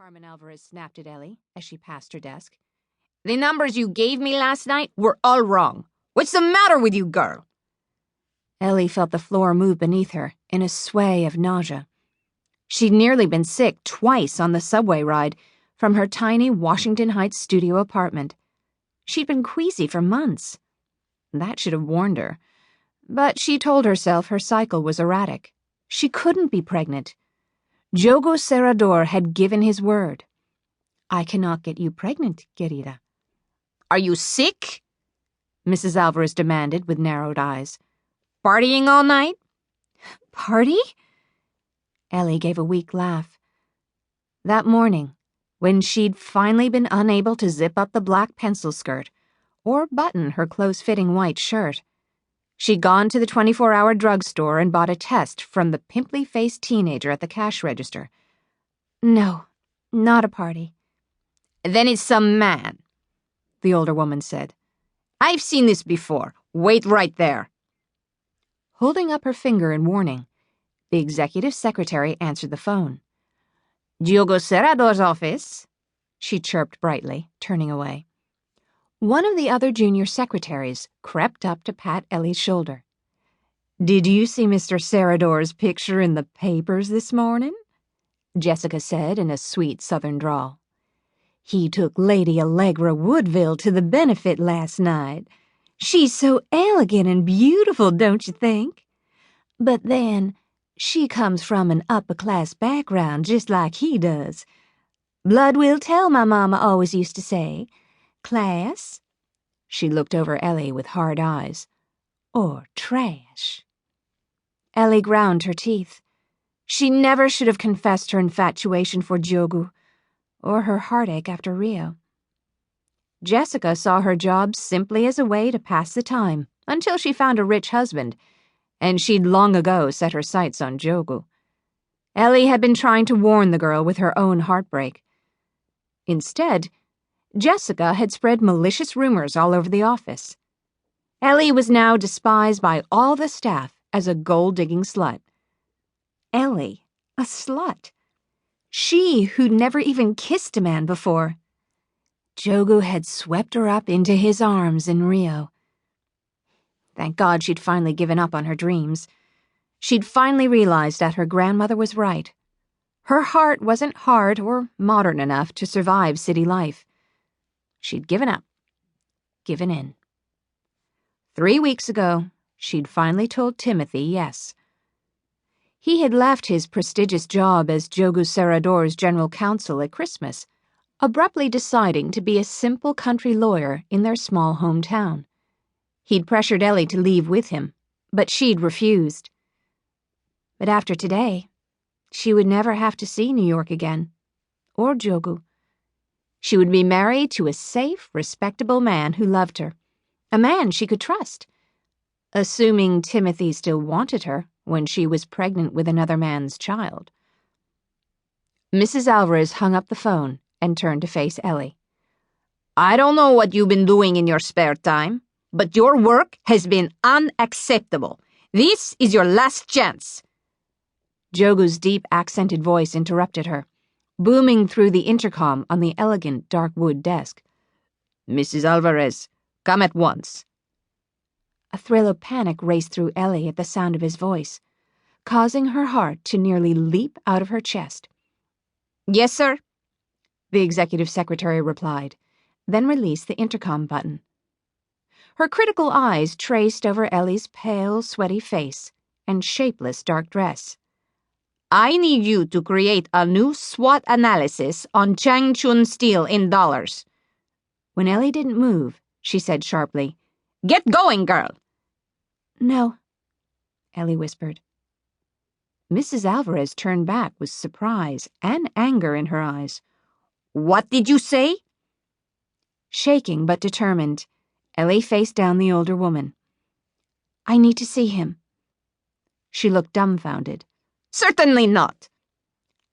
Carmen Alvarez snapped at Ellie as she passed her desk. "The numbers you gave me last night were all wrong. What's the matter with you, girl?" Ellie felt the floor move beneath her in a sway of nausea. She'd nearly been sick twice on the subway ride from her tiny Washington Heights studio apartment. She'd been queasy for months. That should have warned her. But she told herself her cycle was erratic. She couldn't be pregnant. Diogo Serrador had given his word. "I cannot get you pregnant, querida." "Are you sick?" Mrs. Alvarez demanded with narrowed eyes. "Partying all night?" "Party?" Ellie gave a weak laugh. That morning, when she'd finally been unable to zip up the black pencil skirt or button her close-fitting white shirt, she'd gone to the 24-hour drugstore and bought a test from the pimply-faced teenager at the cash register. "No, not a party." "Then it's some man," the older woman said. "I've seen this before. Wait right there." Holding up her finger in warning, the executive secretary answered the phone. "Diogo Serrador's office," she chirped brightly, turning away. One of the other junior secretaries crept up to pat Ellie's shoulder. "Did you see Mr. Serrador's picture in the papers this morning?" Jessica said in a sweet southern drawl. "He took Lady Allegra Woodville to the benefit last night. She's so elegant and beautiful, don't you think? But then, she comes from an upper-class background just like he does. Blood will tell, my mama always used to say. Class," she looked over Ellie with hard eyes, "or trash." Ellie ground her teeth. She never should have confessed her infatuation for Diogo, or her heartache after Rio. Jessica saw her job simply as a way to pass the time until she found a rich husband, and she'd long ago set her sights on Diogo. Ellie had been trying to warn the girl with her own heartbreak. Instead, Jessica had spread malicious rumors all over the office. Ellie was now despised by all the staff as a gold-digging slut. Ellie, a slut. She who'd never even kissed a man before. Diogo had swept her up into his arms in Rio. Thank God she'd finally given up on her dreams. She'd finally realized that her grandmother was right. Her heart wasn't hard or modern enough to survive city life. She'd given up, given in. 3 weeks ago, she'd finally told Timothy yes. He had left his prestigious job as Diogo Serrador's general counsel at Christmas, abruptly deciding to be a simple country lawyer in their small hometown. He'd pressured Ellie to leave with him, but she'd refused. But after today, she would never have to see New York again, or Diogo. She would be married to a safe, respectable man who loved her, a man she could trust, assuming Timothy still wanted her when she was pregnant with another man's child. Mrs. Alvarez hung up the phone and turned to face Ellie. "I don't know what you've been doing in your spare time, but your work has been unacceptable. This is your last chance." Diogo's deep, accented voice interrupted her, booming through the intercom on the elegant dark wood desk. "Mrs. Alvarez, come at once." A thrill of panic raced through Ellie at the sound of his voice, causing her heart to nearly leap out of her chest. "Yes, sir," the executive secretary replied, then released the intercom button. Her critical eyes traced over Ellie's pale, sweaty face and shapeless dark dress. "I need you to create a new SWOT analysis on Changchun Steel in dollars." When Ellie didn't move, she said sharply, "Get going, girl!" "No," Ellie whispered. Mrs. Alvarez turned back with surprise and anger in her eyes. "What did you say?" Shaking but determined, Ellie faced down the older woman. "I need to see him." She looked dumbfounded. "Certainly not."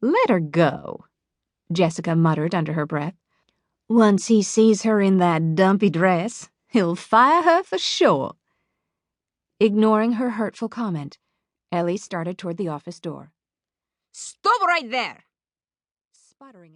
"Let her go," Jessica muttered under her breath. "Once he sees her in that dumpy dress, he'll fire her for sure." Ignoring her hurtful comment, Ellie started toward the office door. "Stop right there!" Sputtering